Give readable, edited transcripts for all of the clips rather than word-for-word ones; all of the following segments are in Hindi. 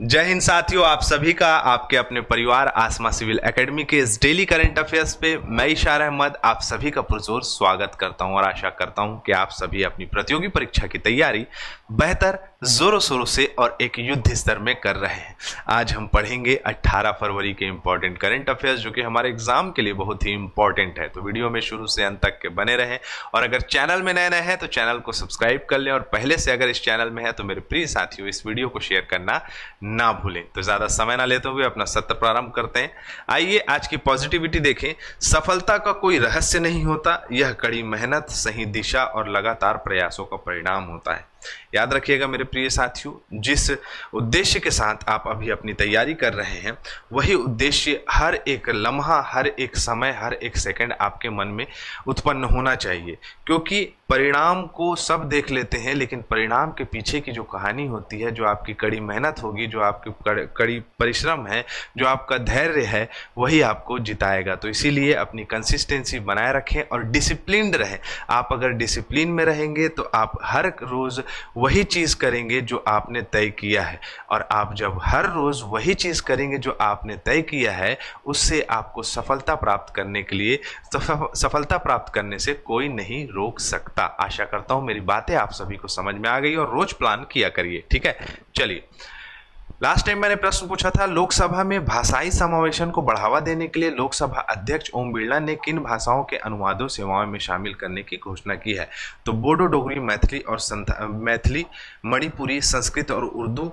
जय हिंद साथियों, आप सभी का आपके अपने परिवार आसमा सिविल एकेडमी के इस डेली करंट अफेयर्स पे मैं इशार अहमद आप सभी का पुरजोर स्वागत करता हूं और आशा करता हूं कि आप सभी अपनी प्रतियोगी परीक्षा की तैयारी बेहतर जोरों शोरों से और एक युद्ध स्तर में कर रहे हैं। आज हम पढ़ेंगे 18 फरवरी के इंपॉर्टेंट करंट अफेयर्स जो कि हमारे एग्जाम के लिए बहुत ही इंपॉर्टेंट है। तो वीडियो में शुरू से अंत तक के बने रहें और अगर चैनल में नए हैं तो चैनल को सब्सक्राइब कर लें और पहले से अगर इस चैनल में है तो मेरे प्रिय साथियों इस वीडियो को शेयर करना ना भूलें। तो ज्यादा समय ना लेते हुए अपना सत्र प्रारंभ करते हैं। आइए आज की पॉजिटिविटी देखें। सफलता का कोई रहस्य नहीं होता, यह कड़ी मेहनत, सही दिशा और लगातार प्रयासों का परिणाम होता है। याद रखिएगा मेरे प्रिय साथियों, जिस उद्देश्य के साथ आप अभी अपनी तैयारी कर रहे हैं वही उद्देश्य हर एक लम्हा, हर एक समय, हर एक सेकंड आपके मन में उत्पन्न होना चाहिए। क्योंकि परिणाम को सब देख लेते हैं लेकिन परिणाम के पीछे की जो कहानी होती है, जो आपकी कड़ी मेहनत होगी, जो आपकी कड़ी परिश्रम है, जो आपका धैर्य है, वही आपको जिताएगा। तो इसीलिए अपनी कंसिस्टेंसी बनाए रखें और डिसिप्लिन्ड रहें। आप अगर डिसिप्लिन में रहेंगे तो आप हर रोज़ वही चीज़ करेंगे जो आपने तय किया है, और आप जब हर रोज़ वही चीज़ करेंगे जो आपने तय किया है, उससे आपको सफलता प्राप्त करने के लिए सफलता प्राप्त करने से कोई नहीं रोक सकता। आशा करता हूं मेरी बातें आप सभी को समझ में आ गई और रोज प्लान किया करिए। ठीक है, चलिए। लास्ट टाइम मैंने प्रश्न पूछा था, लोकसभा में भाषाई समावेशन को बढ़ावा देने के लिए लोकसभा अध्यक्ष ओम बिरला ने किन भाषाओं के अनुवादों सेवाओं में शामिल करने की घोषणा की है? तो बोडो, डोगरी, मैथिली, मणिपुरी, संस्कृत और उर्दू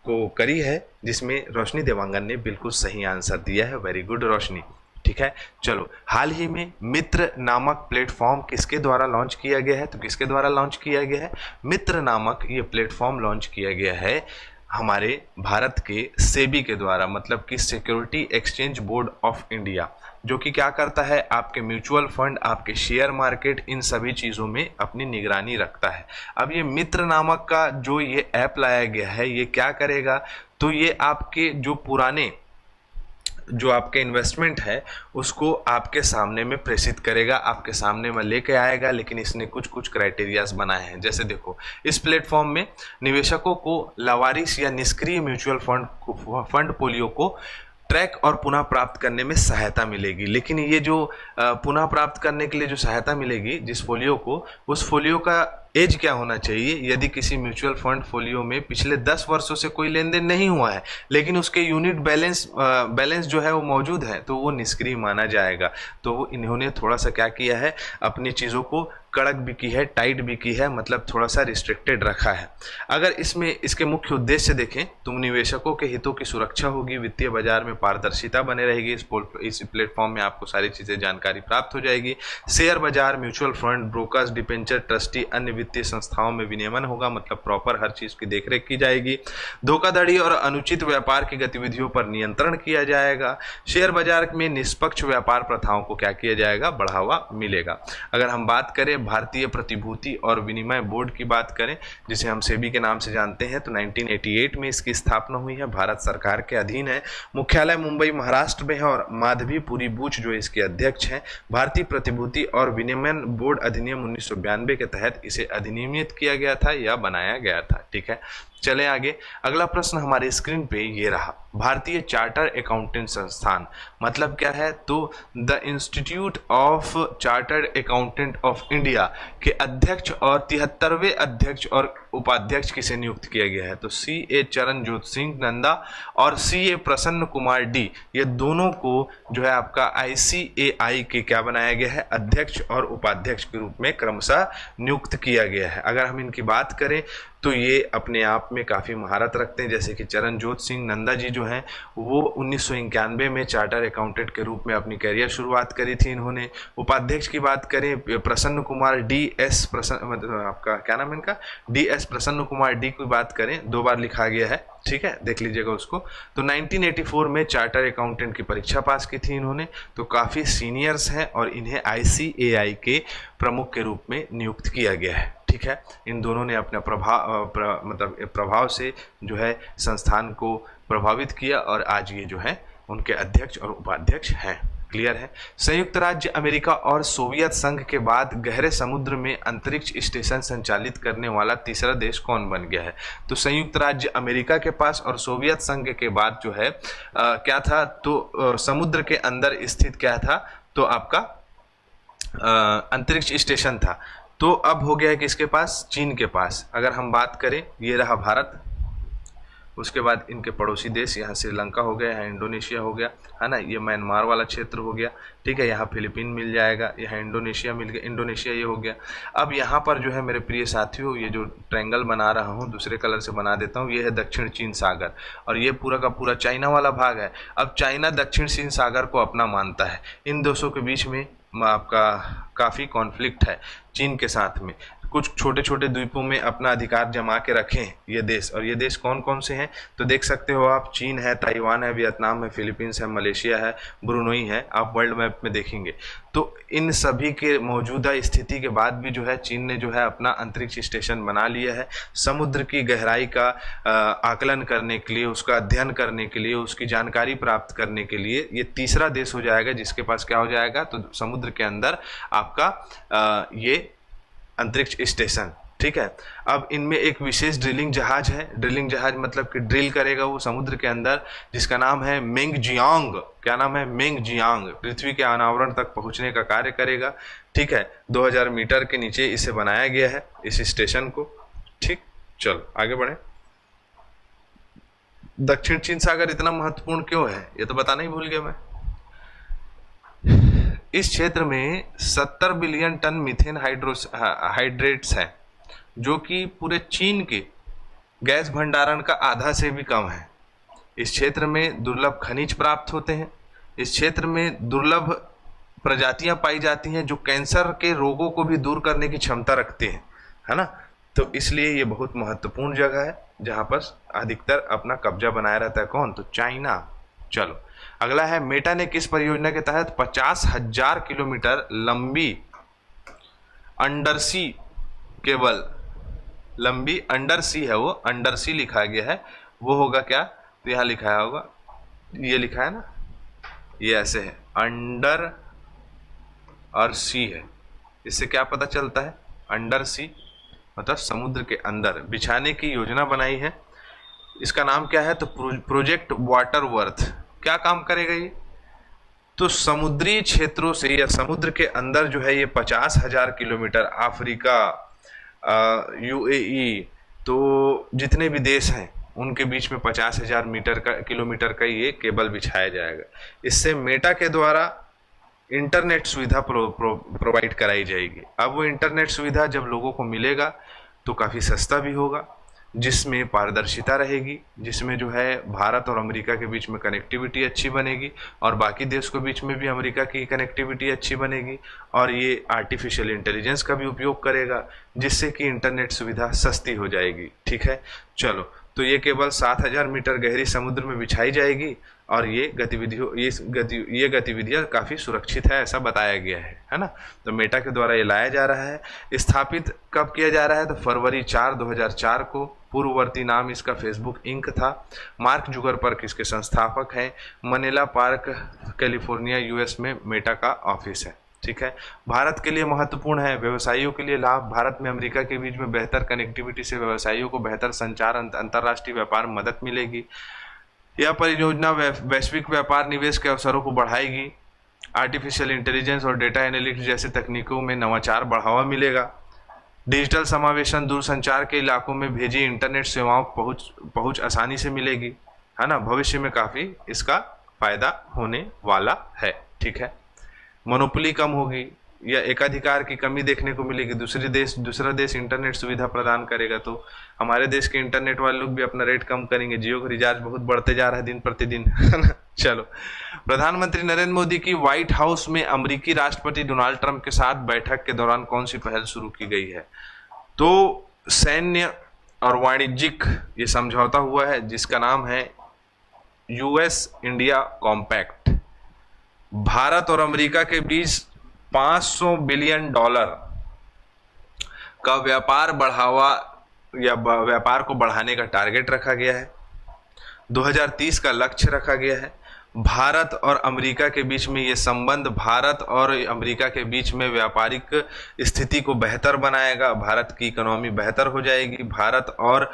को करी है, जिसमें रोशनी देवांगन ने बिल्कुल सही आंसर दिया है। वेरी गुड रोशनी। ठीक है, चलो। हाल ही में मित्र नामक प्लेटफॉर्म किसके द्वारा लॉन्च किया गया है? तो किसके द्वारा लॉन्च किया गया है? मित्र नामक ये प्लेटफॉर्म लॉन्च किया गया है हमारे भारत के सेबी के द्वारा, मतलब कि security exchange board of India, जो कि क्या करता है, आपके म्यूचुअल फंड, आपके शेयर मार्केट, इन सभी चीज़ों में अपनी निगरानी रखता है। अब ये मित्र नामक का जो ये ऐप लाया गया है, ये क्या करेगा? तो ये आपके जो आपके इन्वेस्टमेंट है उसको आपके सामने में प्रेषित करेगा, आपके सामने में लेके आएगा। लेकिन इसने कुछ कुछ क्राइटेरियाज बनाए हैं। जैसे देखो, इस प्लेटफॉर्म में निवेशकों को लावारिस या निष्क्रिय म्यूचुअल फंड पोलियो को ट्रैक और पुनः प्राप्त करने में सहायता मिलेगी। लेकिन ये जो पुनः प्राप्त करने के लिए जो सहायता मिलेगी जिस फोलियो को, उस फोलियो का एज क्या होना चाहिए? यदि किसी म्यूचुअल फंड फोलियो में पिछले 10 वर्षों से कोई लेन देन नहीं हुआ है लेकिन उसके यूनिट बैलेंस जो है वो मौजूद है, तो वो निष्क्रिय माना जाएगा। तो इन्होंने थोड़ा सा क्या किया है, अपनी चीज़ों को कड़क भी की है, टाइट भी की है, मतलब थोड़ा सा रिस्ट्रिक्टेड रखा है। अगर इसमें इसके मुख्य उद्देश्य देखें तो निवेशकों के हितों की सुरक्षा होगी, वित्तीय बाजार में पारदर्शिता बने रहेगी। इस प्लेटफॉर्म में आपको सारी चीज़ें जानकारी प्राप्त हो जाएगी। शेयर बाजार, mutual fund, brokers, debenture, trustee, अन्य वित्तीय संस्थाओं में विनियमन होगा, मतलब प्रॉपर हर चीज़ की देखरेख की जाएगी। धोखाधड़ी और अनुचित व्यापार की गतिविधियों पर नियंत्रण किया जाएगा। शेयर बाजार में निष्पक्ष व्यापार प्रथाओं को क्या किया जाएगा? बढ़ावा मिलेगा। अगर हम बात करें भारतीय प्रतिभूति और विनिमय बोर्ड की बात करें, जिसे हम सेबी के नाम से जानते हैं, तो 1988 में इसकी स्थापना हुई है, भारत सरकार के अधीन है, मुख्यालय मुंबई महाराष्ट्र में है और माधवी पुरी बूच जो इसके अध्यक्ष हैं। भारतीय प्रतिभूति और विनिमय बोर्ड अधिनियम 1992 के तहत इसे अधिनियमित किया गया था या बनाया गया था। ठीक है, चले आगे। अगला प्रश्न हमारे स्क्रीन पे ये रहा, भारतीय चार्टर अकाउंटेंट संस्थान मतलब क्या है? तो the institute of chartered accountant of India के अध्यक्ष और 73वें अध्यक्ष और उपाध्यक्ष किसे नियुक्त किया गया है? तो CA चरणजोत सिंह नंदा और CA प्रसन्न कुमार डी, ये दोनों को जो है आपका ICAI के क्या बनाया गया है? अध्यक्ष और उपाध्यक्ष के रूप में क्रमशः नियुक्त किया गया है। अगर हम इनकी बात करें तो ये अपने आप में काफ़ी महारत रखते हैं। जैसे कि चरणजोत सिंह नंदा जी जो हैं वो 1991 में चार्टर अकाउंटेंट के रूप में अपनी कैरियर शुरुआत करी थी इन्होंने। उपाध्यक्ष की बात करें, प्रसन्न कुमार DS प्रसन्न, मतलब आपका क्या नाम है इनका? DS प्रसन्न कुमार डी की बात करें, 2 बार लिखा गया है। ठीक है, देख लीजिएगा उसको। तो 1984 में चार्टर अकाउंटेंट की परीक्षा पास की थी इन्होंने, तो काफ़ी सीनियर्स हैं और इन्हें ICAI के प्रमुख के रूप में नियुक्त किया गया है। ठीक है, इन दोनों ने अपना प्रभाव से जो है संस्थान को प्रभावित किया और आज ये जो है उनके अध्यक्ष और उपाध्यक्ष हैं। क्लियर है। संयुक्त राज्य अमेरिका और सोवियत संघ के बाद गहरे समुद्र में अंतरिक्ष स्टेशन संचालित करने वाला तीसरा देश कौन बन गया है? तो संयुक्त राज्य अमेरिका के पास और सोवियत संघ के बाद जो है क्या था, तो समुद्र के अंदर स्थित क्या था, तो आपका अंतरिक्ष स्टेशन था। तो अब हो गया है किसके पास? चीन के पास। अगर हम बात करें, ये रहा भारत, उसके बाद इनके पड़ोसी देश, यहाँ श्रीलंका हो गया, यहाँ इंडोनेशिया हो गया, है ना, ये म्यांमार वाला क्षेत्र हो गया, ठीक है, यहाँ फिलीपीन मिल जाएगा, यहाँ इंडोनेशिया मिल गया, इंडोनेशिया ये हो गया। अब यहाँ पर जो है मेरे प्रिय साथियों, ये जो ट्रायंगल बना रहा हूँ दूसरे कलर से बना देता हूँ, ये है दक्षिण चीन सागर और ये पूरा का पूरा चाइना वाला भाग है। अब चाइना दक्षिण चीन सागर को अपना मानता है। इन देशों के बीच में आपका काफ़ी कॉन्फ्लिक्ट है चीन के साथ में। कुछ छोटे छोटे द्वीपों में अपना अधिकार जमा के रखें ये देश, और ये देश कौन कौन से हैं तो देख सकते हो आप, चीन है, ताइवान है, वियतनाम है, फिलीपींस है, मलेशिया है, ब्रुनोई है, आप वर्ल्ड मैप में देखेंगे। तो इन सभी के मौजूदा स्थिति के बाद भी जो है चीन ने जो है अपना अंतरिक्ष स्टेशन बना लिया है। समुद्र की गहराई का आकलन करने के लिए, उसका अध्ययन करने के लिए, उसकी जानकारी प्राप्त करने के लिए ये तीसरा देश हो जाएगा जिसके पास क्या हो जाएगा, तो समुद्र के अंदर आपका ये अंतरिक्ष स्टेशन, ठीक है। अब इनमें एक विशेष ड्रिलिंग जहाज है। ड्रिलिंग जहाज मतलब कि ड्रिल करेगा वो समुद्र के अंदर, जिसका नाम है मेंगजियांग। क्या नाम है? मेंगजियांग। पृथ्वी के अनावरण तक पहुंचने का कार्य करेगा, ठीक है। 2000 मीटर के नीचे इसे बनाया गया है, इस स्टेशन को, ठीक। चलो आगे बढ़े। दक्षिण चीन सागर इतना महत्वपूर्ण क्यों है ये तो बताना ही भूल गया मैं। इस क्षेत्र में 70 बिलियन टन मीथेन हाइड्रेट्स हैं, जो कि पूरे चीन के गैस भंडारण का आधा से भी कम है। इस क्षेत्र में दुर्लभ खनिज प्राप्त होते हैं। इस क्षेत्र में दुर्लभ प्रजातियां पाई जाती हैं जो कैंसर के रोगों को भी दूर करने की क्षमता रखती हैं, है ना। तो इसलिए ये बहुत महत्वपूर्ण जगह है जहां पर अधिकतर अपना कब्जा बनाया रहता है। कौन? तो चाइना। चलो अगला है, मेटा ने किस परियोजना के तहत 50,000 किलोमीटर लंबी अंडरसी केबल, लंबी अंडरसी है वो, अंडरसी लिखा गया है, वो होगा क्या, तो यहाँ लिखा होगा, ये लिखा है ना, ये ऐसे है, अंडर और सी है। इससे क्या पता चलता है? अंडर सी मतलब समुद्र के अंदर बिछाने की योजना बनाई है। इसका नाम क्या है? तो प्रोजेक्ट वाटरवर्थ। क्या काम करेगा ये? तो समुद्री क्षेत्रों से या समुद्र के अंदर जो है ये 50,000 किलोमीटर, अफ्रीका, यूएई, तो जितने भी देश हैं उनके बीच में 50,000 किलोमीटर का ये केबल बिछाया जाएगा। इससे मेटा के द्वारा इंटरनेट सुविधा प्रोवाइड कराई जाएगी। अब वो इंटरनेट सुविधा जब लोगों को मिलेगा तो काफ़ी सस्ता भी होगा, जिसमें पारदर्शिता रहेगी, जिसमें जो है भारत और अमेरिका के बीच में कनेक्टिविटी अच्छी बनेगी और बाकी देश के बीच में भी अमेरिका की कनेक्टिविटी अच्छी बनेगी। और ये आर्टिफिशियल इंटेलिजेंस का भी उपयोग करेगा, जिससे कि इंटरनेट सुविधा सस्ती हो जाएगी, ठीक है। चलो, तो ये केवल 7,000 मीटर गहरी समुद्र में बिछाई जाएगी और ये गतिविधियाँ काफ़ी सुरक्षित है, ऐसा बताया गया है ना। तो मेटा के द्वारा ये लाया जा रहा है। स्थापित कब किया जा रहा है? तो फरवरी 4, 2004 को। पूर्ववर्ती नाम इसका फेसबुक इंक था। मार्क जुकरबर्ग इसके संस्थापक हैं। मनीला पार्क, कैलिफोर्निया, यूएस में मेटा का ऑफिस है, ठीक है। भारत के लिए महत्वपूर्ण है, व्यवसायियों के लिए लाभ। भारत में अमेरिका के बीच में बेहतर कनेक्टिविटी से व्यवसायियों को बेहतर संचार, अंतर्राष्ट्रीय व्यापार में मदद मिलेगी। यह परियोजना वैश्विक व्यापार निवेश के अवसरों को बढ़ाएगी। आर्टिफिशियल इंटेलिजेंस और डेटा एनालिटिक्स जैसे तकनीकों में नवाचार बढ़ावा मिलेगा। डिजिटल समावेशन, दूरसंचार के इलाकों में भेजी इंटरनेट सेवाओं पहुंच आसानी से मिलेगी, है ना। भविष्य में काफ़ी इसका फायदा होने वाला है, ठीक है। मोनोपोली कम होगी या एकाधिकार की कमी देखने को मिलेगी। दूसरा देश इंटरनेट सुविधा प्रदान करेगा तो हमारे देश के इंटरनेट वाले लोग भी अपना रेट कम करेंगे। जियो का रिचार्ज बहुत बढ़ते जा रहा है दिन प्रतिदिन, है ना। चलो, प्रधानमंत्री नरेंद्र मोदी की व्हाइट हाउस में अमेरिकी राष्ट्रपति डोनाल्ड ट्रंप के साथ बैठक के दौरान कौन सी पहल शुरू की गई है? तो सैन्य और वाणिज्यिक ये समझौता हुआ है जिसका नाम है यूएस इंडिया कॉम्पैक्ट। भारत और अमेरिका के बीच $500 बिलियन का व्यापार बढ़ावा या व्यापार को बढ़ाने का टारगेट रखा गया है। 2030 का लक्ष्य रखा गया है। भारत और अमेरिका के बीच में ये संबंध, भारत और अमेरिका के बीच में व्यापारिक स्थिति को बेहतर बनाएगा, भारत की इकोनॉमी बेहतर हो जाएगी। भारत और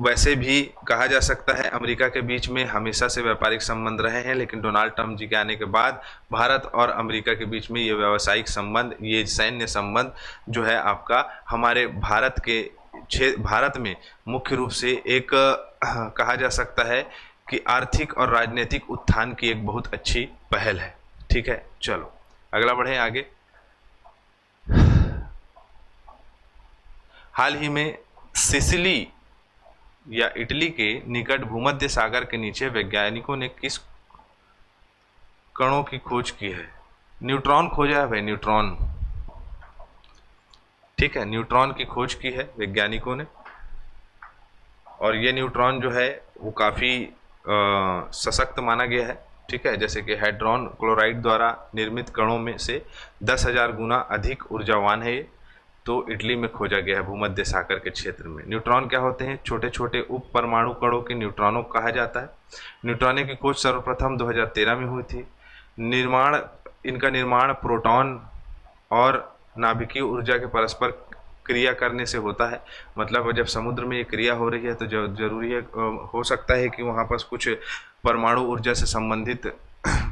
वैसे भी कहा जा सकता है अमेरिका के बीच में हमेशा से व्यापारिक संबंध रहे हैं, लेकिन डोनाल्ड ट्रंप जी के आने के बाद भारत और अमेरिका के बीच में ये व्यावसायिक संबंध, ये सैन्य संबंध जो है आपका हमारे भारत में मुख्य रूप से एक कहा जा सकता है कि आर्थिक और राजनीतिक उत्थान की एक बहुत अच्छी पहल है। ठीक है, चलो अगला बढ़े आगे। हाल ही में सिसिली या इटली के निकट भूमध्य सागर के नीचे वैज्ञानिकों ने किस कणों की खोज की है? न्यूट्रॉन खोजा है भाई, न्यूट्रॉन। ठीक है, न्यूट्रॉन की खोज की है वैज्ञानिकों ने, और ये न्यूट्रॉन जो है वो काफ़ी सशक्त माना गया है। ठीक है, जैसे कि हाइड्रोन क्लोराइड द्वारा निर्मित कणों में से 10,000 गुना अधिक ऊर्जावान है ये। तो इटली में खोजा गया है भूमध्य सागर के क्षेत्र में। न्यूट्रॉन क्या होते हैं? छोटे छोटे उप परमाणु कणों के न्यूट्रॉनों को कहा जाता है। न्यूट्रॉनों की खोज सर्वप्रथम 2013 में हुई थी। इनका निर्माण प्रोटॉन और नाभिकीय ऊर्जा के परस्पर क्रिया करने से होता है। मतलब जब समुद्र में ये क्रिया हो रही है तो जरूरी है, हो सकता है कि वहाँ पर कुछ परमाणु ऊर्जा से संबंधित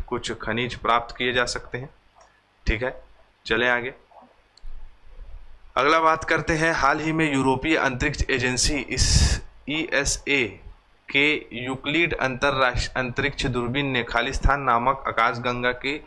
कुछ खनिज प्राप्त किए जा सकते हैं। ठीक है, चलें आगे। अगला बात करते हैं, हाल ही में यूरोपीय अंतरिक्ष एजेंसी ESA के यूक्लिड अंतरराष्ट्रीय अंतरिक्ष दूरबीन ने खालिस्तान नामक आकाशगंगा के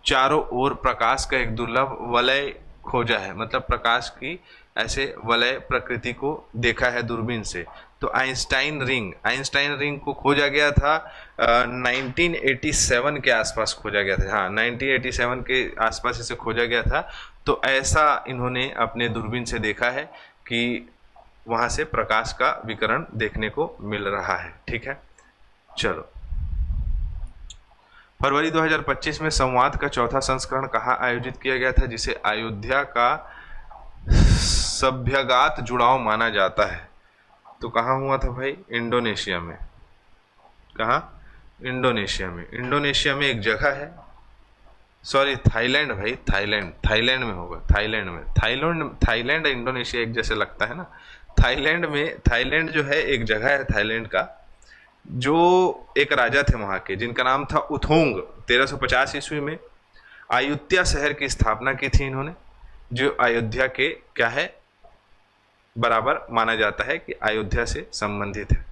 चारों ओर प्रकाश का एक दुर्लभ वलय खोजा है। मतलब प्रकाश की ऐसे वलय प्रकृति को देखा है दूरबीन से। तो आइंस्टाइन रिंग को खोजा गया था 1987 के आसपास खोजा गया था। हाँ, 1987 के आसपास इसे खोजा गया था। तो ऐसा इन्होंने अपने दूरबीन से देखा है कि वहाँ से प्रकाश का विकिरण देखने को मिल रहा है। ठीक है, चलो। फरवरी 2025 में संवाद का चौथा संस्करण कहाँ आयोजित किया गया था, जिसे अयोध्या का सभ्यगात जुड़ाव माना जाता है? तो कहाँ हुआ था भाई? इंडोनेशिया में। कहाँ? इंडोनेशिया में एक जगह है, सॉरी थाईलैंड भाई, थाईलैंड में होगा। थाईलैंड इंडोनेशिया एक जैसे लगता है ना। थाईलैंड जो है एक जगह है थाईलैंड का, जो एक राजा थे वहाँ के, जिनका नाम था उथोंग। 1350 ईस्वी में अयोध्या शहर की स्थापना की थी इन्होंने, जो अयोध्या के क्या है बराबर माना जाता है कि अयोध्या से संबंधित है।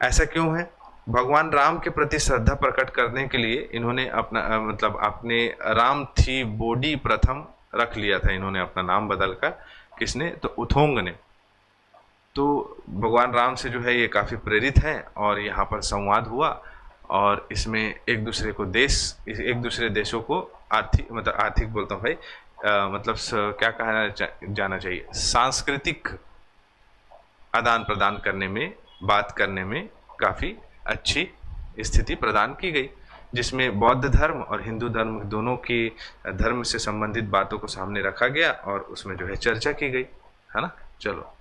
ऐसा क्यों है? भगवान राम के प्रति श्रद्धा प्रकट करने के लिए इन्होंने अपने राम थी बोडी प्रथम रख लिया था इन्होंने, अपना नाम बदलकर। किसने? तो उथोंग ने। तो भगवान राम से जो है ये काफ़ी प्रेरित हैं, और यहाँ पर संवाद हुआ, और इसमें एक दूसरे देशों को आर्थिक बोलता हूँ भाई, क्या कहना जाना चाहिए, सांस्कृतिक आदान प्रदान करने में, बात करने में काफ़ी अच्छी स्थिति प्रदान की गई, जिसमें बौद्ध धर्म और हिंदू धर्म दोनों की धर्म से संबंधित बातों को सामने रखा गया और उसमें जो है चर्चा की गई, है ना। चलो,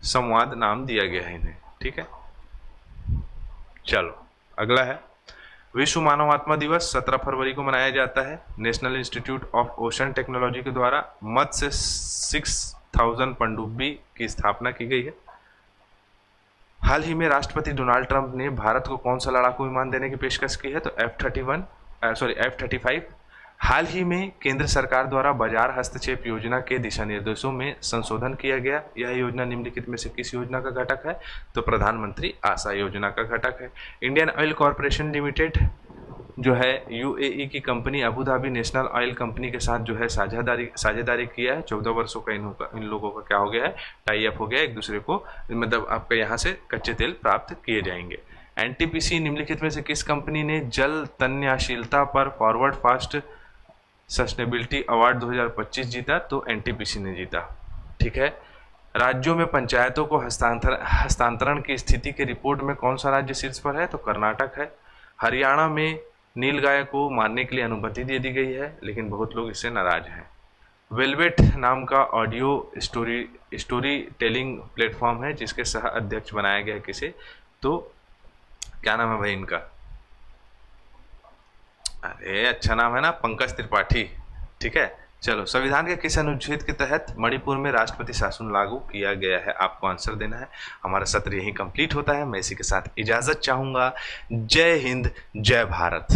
संवाद नाम दिया गया है इन्हें। ठीक है, चलो अगला है, विश्व मानवात्मा दिवस 17 फरवरी को मनाया जाता है। National institute of ocean technology के द्वारा मत्स्य 6000 पनडुब्बी की स्थापना की गई है। हाल ही में राष्ट्रपति डोनाल्ड ट्रंप ने भारत को कौन सा लड़ाकू विमान देने की पेशकश की है? तो F-35। हाल ही में केंद्र सरकार द्वारा बाजार हस्तक्षेप योजना के दिशा निर्देशों में संशोधन किया गया। यह योजना निम्नलिखित में से किस योजना का घटक है? तो प्रधानमंत्री आशा योजना का घटक है। इंडियन ऑयल कॉरपोरेशन लिमिटेड जो है UAE की company Abu Dhabi national oil company के साथ जो है साझेदारी किया है। 14 वर्षों का इन लोगों का क्या हो गया है? टाई अप हो गया, एक दूसरे को, मतलब आपके यहाँ से कच्चे तेल प्राप्त किए जाएंगे। NTPC निम्नलिखित में से किस कंपनी ने जल तन्यशीलता पर फॉरवर्ड फास्ट सस्टेनेबिलिटी अवार्ड 2025 जीता? तो NTPC ने जीता। ठीक है, राज्यों में पंचायतों को हस्तांतरण की स्थिति के रिपोर्ट में कौन सा राज्य शीर्ष पर है? तो कर्नाटक है। हरियाणा में नीलगाय को मारने के लिए अनुमति दे दी गई है, लेकिन बहुत लोग इससे नाराज हैं। वेलवेट नाम का ऑडियो स्टोरी टेलिंग प्लेटफॉर्म है, जिसके सह अध्यक्ष बनाया गया किसे? तो क्या नाम है भाई इनका? अरे अच्छा नाम है ना, पंकज त्रिपाठी। ठीक है, चलो, संविधान के किस अनुच्छेद के तहत मणिपुर में राष्ट्रपति शासन लागू किया गया है? आपको आंसर देना है। हमारा सत्र यही कंप्लीट होता है, मैं इसी के साथ इजाजत चाहूंगा। जय हिंद, जय भारत।